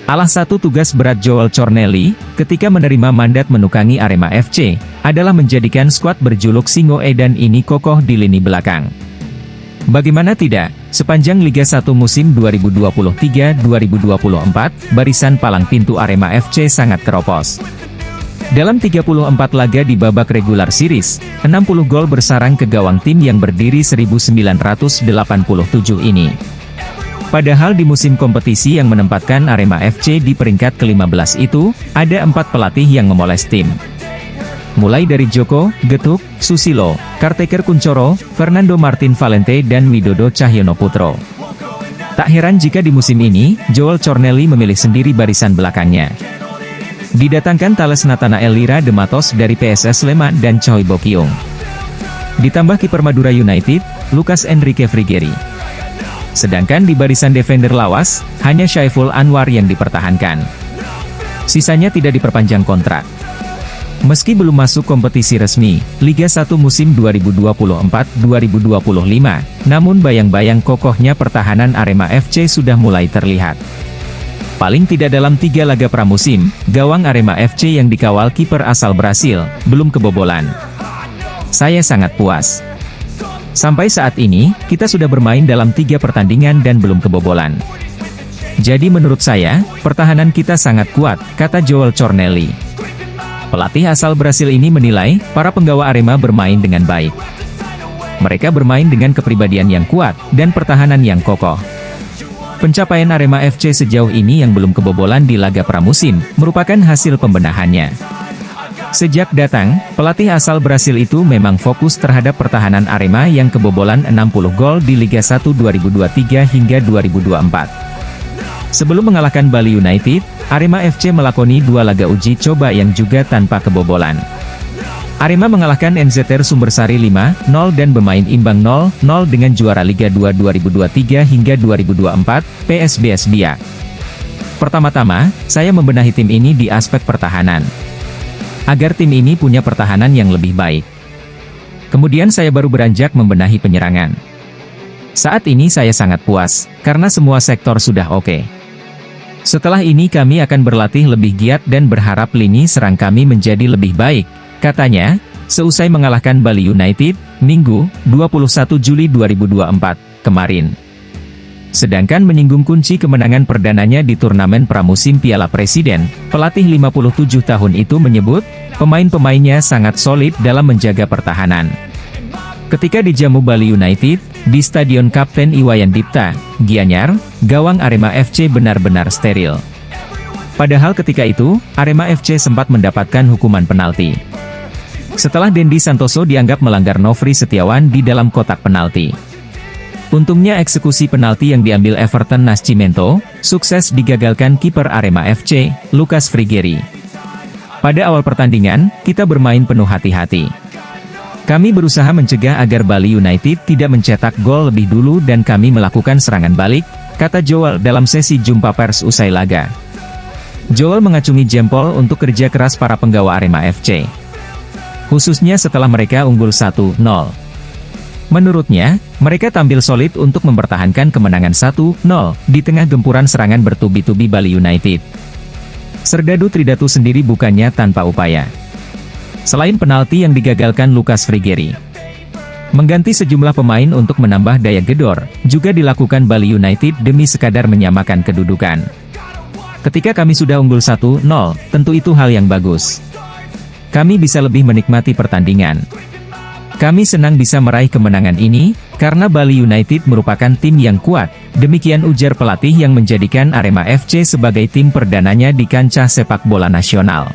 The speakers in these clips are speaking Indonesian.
Salah satu tugas berat Joel Cornelli, ketika menerima mandat menukangi Arema FC, adalah menjadikan skuad berjuluk Singo Edan ini kokoh di lini belakang. Bagaimana tidak, sepanjang Liga 1 musim 2023-2024, barisan palang pintu Arema FC sangat keropos. Dalam 34 laga di babak regular series, 60 gol bersarang ke gawang tim yang berdiri 1987 ini. Padahal di musim kompetisi yang menempatkan Arema FC di peringkat ke-15 itu, ada 4 pelatih yang memoles tim. Mulai dari Joko, Getuk, Susilo, Karteker Kuncoro, Fernando Martin Valente dan Widodo Cahyono Putro. Tak heran jika di musim ini, Joel Cornelli memilih sendiri barisan belakangnya. Didatangkan Thales Nathanael Lira de Matos dari PSS Sleman dan Choi Bokyung. Ditambah kiper Madura United, Lucas Enrique Frigeri. Sedangkan di barisan defender lawas, hanya Syaiful Anwar yang dipertahankan. Sisanya tidak diperpanjang kontrak. Meski belum masuk kompetisi resmi, Liga 1 musim 2024-2025, namun bayang-bayang kokohnya pertahanan Arema FC sudah mulai terlihat. Paling tidak dalam 3 laga pramusim, gawang Arema FC yang dikawal kiper asal Brasil, belum kebobolan. Saya sangat puas. Sampai saat ini, kita sudah bermain dalam 3 pertandingan dan belum kebobolan. Jadi menurut saya, pertahanan kita sangat kuat, kata Joel Cornelli. Pelatih asal Brasil ini menilai, para penggawa Arema bermain dengan baik. Mereka bermain dengan kepribadian yang kuat, dan pertahanan yang kokoh. Pencapaian Arema FC sejauh ini yang belum kebobolan di laga pramusim, merupakan hasil pembenahannya. Sejak datang, pelatih asal Brasil itu memang fokus terhadap pertahanan Arema yang kebobolan 60 gol di Liga 1 2023 hingga 2024. Sebelum mengalahkan Bali United, Arema FC melakoni 2 laga uji coba yang juga tanpa kebobolan. Arema mengalahkan NZR Sumbersari 5-0 dan bermain imbang 0-0 dengan juara Liga 2 2023 hingga 2024, PSBS Biak. Pertama-tama, saya membenahi tim ini di aspek pertahanan, agar tim ini punya pertahanan yang lebih baik. Kemudian saya baru beranjak membenahi penyerangan. Saat ini saya sangat puas, karena semua sektor sudah oke. Setelah ini kami akan berlatih lebih giat dan berharap lini serang kami menjadi lebih baik, katanya, seusai mengalahkan Bali United, Minggu, 21 Juli 2024, kemarin. Sedangkan menyinggung kunci kemenangan perdananya di turnamen pramusim Piala Presiden, pelatih 57 tahun itu menyebut, pemain-pemainnya sangat solid dalam menjaga pertahanan. Ketika dijamu Bali United, di Stadion Kapten Iwayan Dipta, Gianyar, gawang Arema FC benar-benar steril. Padahal ketika itu, Arema FC sempat mendapatkan hukuman penalti. Setelah Dendi Santoso dianggap melanggar Nofri Setiawan di dalam kotak penalti. Untungnya eksekusi penalti yang diambil Everton Nascimento, sukses digagalkan kiper Arema FC, Lucas Frigeri. Pada awal pertandingan, kita bermain penuh hati-hati. Kami berusaha mencegah agar Bali United tidak mencetak gol lebih dulu dan kami melakukan serangan balik, kata Joel dalam sesi jumpa pers usai laga. Joel mengacungi jempol untuk kerja keras para penggawa Arema FC. Khususnya setelah mereka unggul 1-0. Menurutnya, mereka tampil solid untuk mempertahankan kemenangan 1-0, di tengah gempuran serangan bertubi-tubi Bali United. Serdadu Tridatu sendiri bukannya tanpa upaya. Selain penalti yang digagalkan Lucas Frigeri, mengganti sejumlah pemain untuk menambah daya gedor, juga dilakukan Bali United demi sekadar menyamakan kedudukan. Ketika kami sudah unggul 1-0, tentu itu hal yang bagus. Kami bisa lebih menikmati pertandingan. Kami senang bisa meraih kemenangan ini, karena Bali United merupakan tim yang kuat, demikian ujar pelatih yang menjadikan Arema FC sebagai tim perdananya di kancah sepak bola nasional.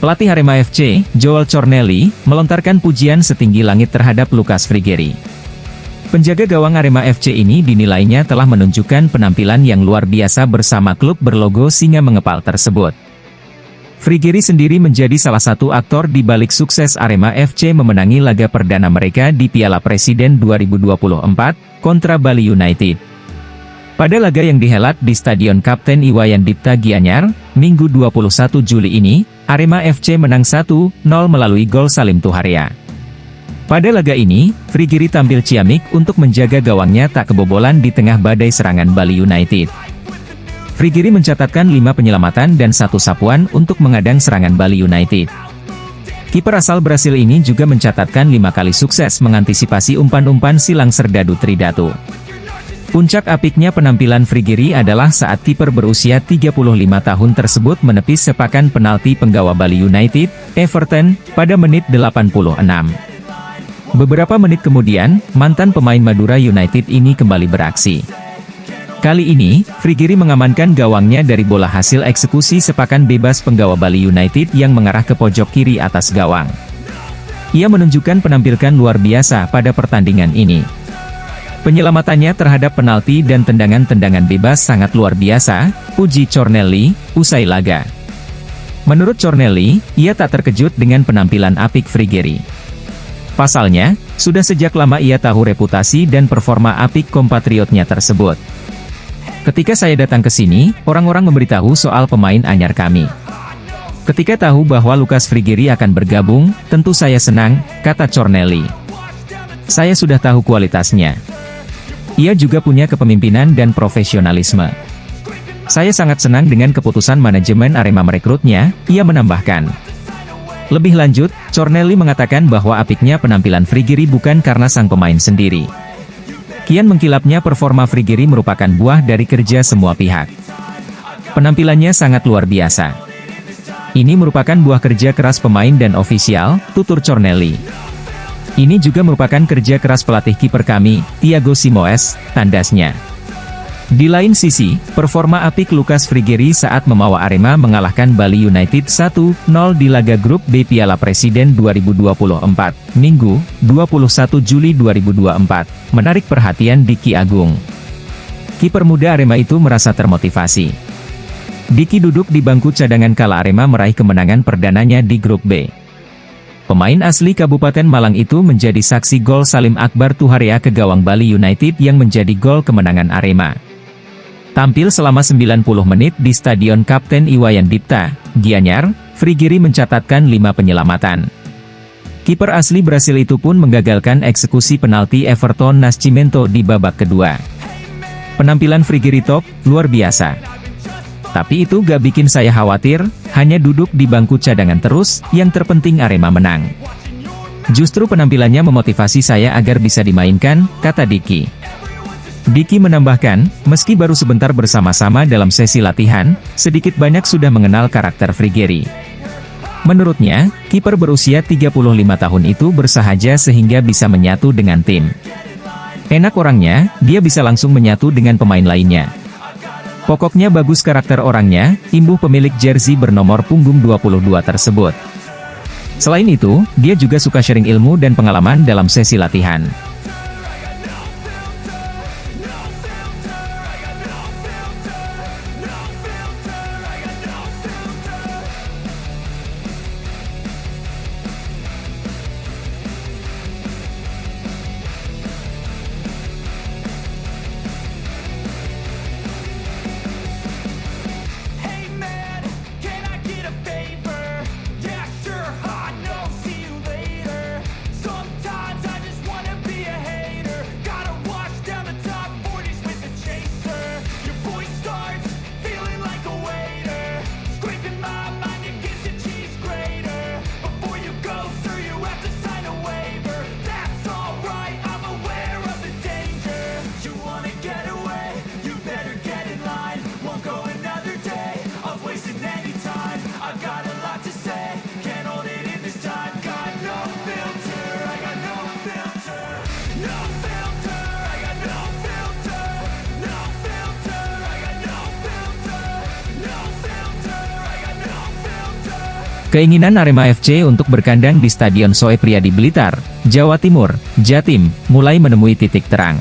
Pelatih Arema FC, Joel Cornelli, melontarkan pujian setinggi langit terhadap Lucas Frigeri. Penjaga gawang Arema FC ini dinilainya telah menunjukkan penampilan yang luar biasa bersama klub berlogo singa mengepal tersebut. Frigery sendiri menjadi salah satu aktor di balik sukses Arema FC memenangi laga perdana mereka di Piala Presiden 2024 kontra Bali United. Pada laga yang dihelat di Stadion Kapten Iwayan Dipta Gianyar, Minggu 21 Juli ini, Arema FC menang 1-0 melalui gol Salim Tuharia. Pada laga ini, Frigery tampil ciamik untuk menjaga gawangnya tak kebobolan di tengah badai serangan Bali United. Frigery mencatatkan 5 penyelamatan dan 1 sapuan untuk mengadang serangan Bali United. Kiper asal Brasil ini juga mencatatkan 5 kali sukses mengantisipasi umpan-umpan silang Serdadu Tridatu. Puncak apiknya penampilan Frigery adalah saat kiper berusia 35 tahun tersebut menepis sepakan penalti penggawa Bali United, Everton, pada menit 86. Beberapa menit kemudian, mantan pemain Madura United ini kembali beraksi. Kali ini, Frigery mengamankan gawangnya dari bola hasil eksekusi sepakan bebas penggawa Bali United yang mengarah ke pojok kiri atas gawang. Ia menunjukkan penampilan luar biasa pada pertandingan ini. Penyelamatannya terhadap penalti dan tendangan-tendangan bebas sangat luar biasa, puji Cornelli, usai laga. Menurut Cornelli, ia tak terkejut dengan penampilan apik Frigery. Pasalnya, sudah sejak lama ia tahu reputasi dan performa apik kompatriotnya tersebut. Ketika saya datang ke sini, orang-orang memberitahu soal pemain anyar kami. Ketika tahu bahwa Lucas Frigery akan bergabung, tentu saya senang, kata Cornelli. Saya sudah tahu kualitasnya. Ia juga punya kepemimpinan dan profesionalisme. Saya sangat senang dengan keputusan manajemen Arema merekrutnya, ia menambahkan. Lebih lanjut, Cornelli mengatakan bahwa apiknya penampilan Frigery bukan karena sang pemain sendiri. Kian mengkilapnya performa Frigery merupakan buah dari kerja semua pihak. Penampilannya sangat luar biasa. Ini merupakan buah kerja keras pemain dan ofisial, tutur Cornelli. Ini juga merupakan kerja keras pelatih kiper kami, Thiago Simoes, tandasnya. Di lain sisi, performa apik Lucas Frigery saat membawa Arema mengalahkan Bali United 1-0 di laga grup B Piala Presiden 2024, Minggu, 21 Juli 2024, menarik perhatian Diki Agung. Kiper muda Arema itu merasa termotivasi. Diki duduk di bangku cadangan kala Arema meraih kemenangan perdananya di grup B. Pemain asli Kabupaten Malang itu menjadi saksi gol Salim Akbar Tuharia ke gawang Bali United yang menjadi gol kemenangan Arema. Tampil selama 90 menit di Stadion Kapten Iwayan Dipta Gianyar, Frigery mencatatkan 5 penyelamatan. Kiper asli Brasil itu pun menggagalkan eksekusi penalti Everton Nascimento di babak kedua. Penampilan Frigery top, luar biasa. Tapi itu gak bikin saya khawatir, hanya duduk di bangku cadangan terus, yang terpenting Arema menang. Justru penampilannya memotivasi saya agar bisa dimainkan, kata Diki. Diki menambahkan, meski baru sebentar bersama-sama dalam sesi latihan, sedikit banyak sudah mengenal karakter Frigery. Menurutnya, kiper berusia 35 tahun itu bersahaja sehingga bisa menyatu dengan tim. Enak orangnya, dia bisa langsung menyatu dengan pemain lainnya. Pokoknya bagus karakter orangnya, imbuh pemilik jersey bernomor punggung 22 tersebut. Selain itu, dia juga suka sharing ilmu dan pengalaman dalam sesi latihan. Keinginan Arema FC untuk berkandang di Stadion Soe Priadi Blitar, Jawa Timur, Jatim, mulai menemui titik terang.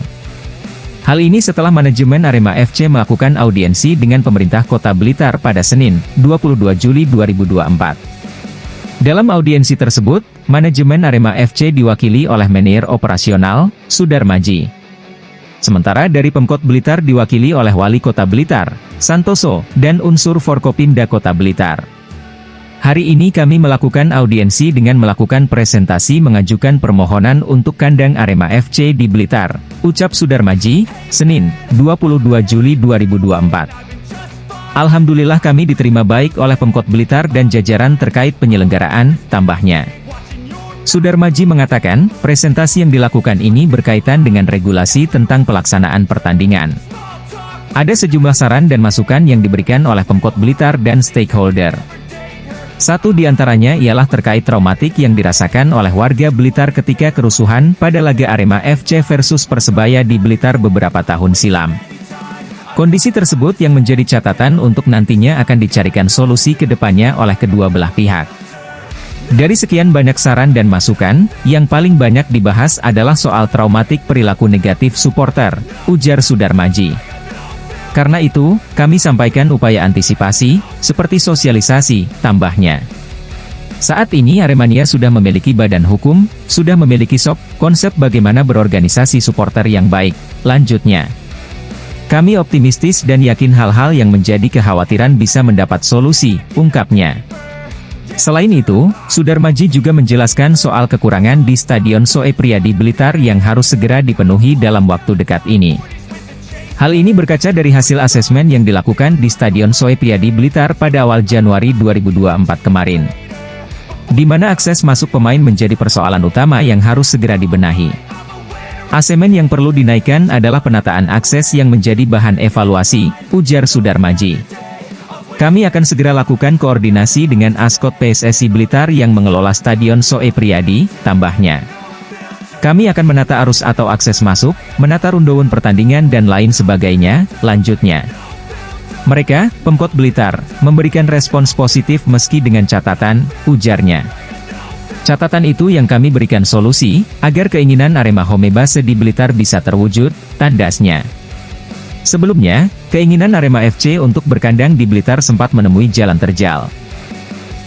Hal ini setelah manajemen Arema FC melakukan audiensi dengan pemerintah Kota Blitar pada Senin, 22 Juli 2024. Dalam audiensi tersebut, manajemen Arema FC diwakili oleh Manajer Operasional, Sudar Maji. Sementara dari Pemkot Blitar diwakili oleh Wali Kota Blitar, Santoso, dan unsur Forkopimda Kota Blitar. Hari ini kami melakukan audiensi dengan melakukan presentasi mengajukan permohonan untuk kandang Arema FC di Blitar, ucap Sudar Maji, Senin, 22 Juli 2024. Alhamdulillah kami diterima baik oleh Pemkot Blitar dan jajaran terkait penyelenggaraan, tambahnya. Sudar Maji mengatakan, presentasi yang dilakukan ini berkaitan dengan regulasi tentang pelaksanaan pertandingan. Ada sejumlah saran dan masukan yang diberikan oleh Pemkot Blitar dan stakeholder. Satu di antaranya ialah terkait traumatik yang dirasakan oleh warga Blitar ketika kerusuhan pada laga Arema FC versus Persebaya di Blitar beberapa tahun silam. Kondisi tersebut yang menjadi catatan untuk nantinya akan dicarikan solusi ke depannya oleh kedua belah pihak. Dari sekian banyak saran dan masukan, yang paling banyak dibahas adalah soal traumatik perilaku negatif supporter, ujar Sudar Maji. Karena itu, kami sampaikan upaya antisipasi, seperti sosialisasi, tambahnya. Saat ini Aremania sudah memiliki badan hukum, sudah memiliki SOP, konsep bagaimana berorganisasi supporter yang baik, lanjutnya. Kami optimistis dan yakin hal-hal yang menjadi kekhawatiran bisa mendapat solusi, ungkapnya. Selain itu, Sudar Maji juga menjelaskan soal kekurangan di Stadion Soe Priadi Blitar yang harus segera dipenuhi dalam waktu dekat ini. Hal ini berkaca dari hasil asesmen yang dilakukan di Stadion Soe Priadi Blitar pada awal Januari 2024 kemarin. Di mana akses masuk pemain menjadi persoalan utama yang harus segera dibenahi. Asesmen yang perlu dinaikkan adalah penataan akses yang menjadi bahan evaluasi, ujar Sudar Maji. Kami akan segera lakukan koordinasi dengan Askot PSSI Blitar yang mengelola Stadion Soe Priadi, tambahnya. Kami akan menata arus atau akses masuk, menata rundown pertandingan dan lain sebagainya, lanjutnya. Mereka, Pemkot Blitar, memberikan respons positif meski dengan catatan, ujarnya. Catatan itu yang kami berikan solusi, agar keinginan Arema Homebase di Blitar bisa terwujud, tandasnya. Sebelumnya, keinginan Arema FC untuk berkandang di Blitar sempat menemui jalan terjal.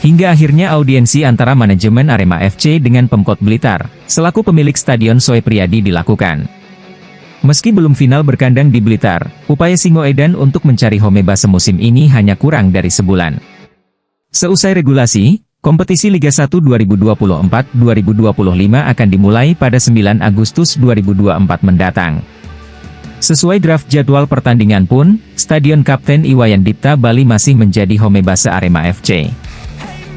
Hingga akhirnya audiensi antara manajemen Arema FC dengan Pemkot Blitar, selaku pemilik Stadion Soe Priadi dilakukan. Meski belum final berkandang di Blitar, upaya Singoedan untuk mencari Homebase musim ini hanya kurang dari sebulan. Seusai regulasi, kompetisi Liga 1 2024-2025 akan dimulai pada 9 Agustus 2024 mendatang. Sesuai draft jadwal pertandingan pun, Stadion Kapten Iwayan Dipta Bali masih menjadi Homebase Arema FC.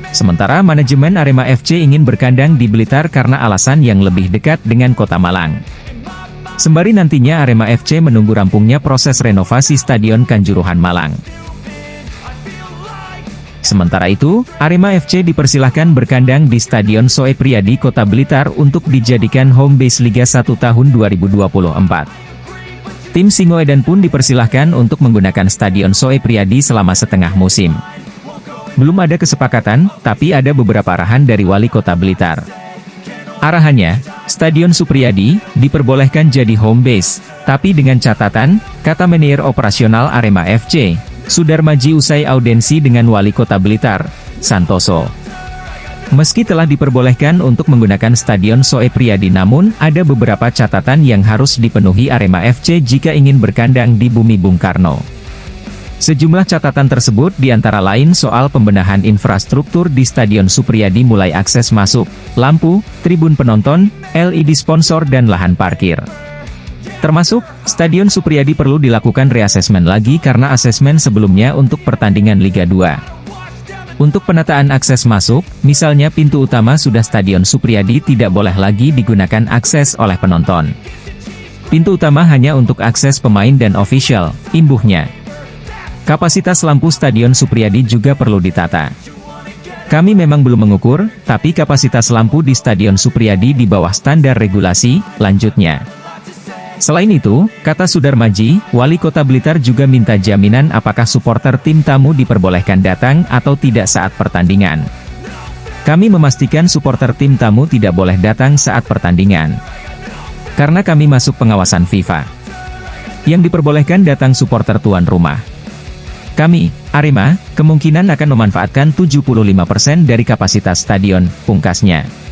Sementara manajemen Arema FC ingin berkandang di Blitar karena alasan yang lebih dekat dengan Kota Malang. Sembari nantinya Arema FC menunggu rampungnya proses renovasi Stadion Kanjuruhan Malang. Sementara itu, Arema FC dipersilahkan berkandang di Stadion Soe Priadi Kota Blitar untuk dijadikan home base Liga 1 tahun 2024. Tim Singoedan pun dipersilahkan untuk menggunakan Stadion Soe Priadi selama setengah musim. Belum ada kesepakatan, tapi ada beberapa arahan dari Wali Kota Blitar. Arahannya, Stadion Supriyadi diperbolehkan jadi home base, tapi dengan catatan, kata Manajer Operasional Arema FC, Sudar Maji usai audiensi dengan Wali Kota Blitar, Santoso. Meski telah diperbolehkan untuk menggunakan Stadion Soe Priadi, namun ada beberapa catatan yang harus dipenuhi Arema FC jika ingin berkandang di Bumi Bung Karno. Sejumlah catatan tersebut diantara lain soal pembenahan infrastruktur di Stadion Supriyadi mulai akses masuk, lampu, tribun penonton, LED sponsor dan lahan parkir. Termasuk, Stadion Supriyadi perlu dilakukan reasesmen lagi karena asesmen sebelumnya untuk pertandingan Liga 2. Untuk penataan akses masuk, misalnya pintu utama sudah Stadion Supriyadi tidak boleh lagi digunakan akses oleh penonton. Pintu utama hanya untuk akses pemain dan official, imbuhnya. Kapasitas lampu Stadion Supriyadi juga perlu ditata. Kami memang belum mengukur, tapi kapasitas lampu di Stadion Supriyadi di bawah standar regulasi, lanjutnya. Selain itu, kata Sudar Maji, Wali Kota Blitar juga minta jaminan apakah supporter tim tamu diperbolehkan datang atau tidak saat pertandingan. Kami memastikan supporter tim tamu tidak boleh datang saat pertandingan. Karena kami masuk pengawasan FIFA. yang diperbolehkan datang supporter tuan rumah. Kami, Arema, kemungkinan akan memanfaatkan 75% dari kapasitas stadion, pungkasnya.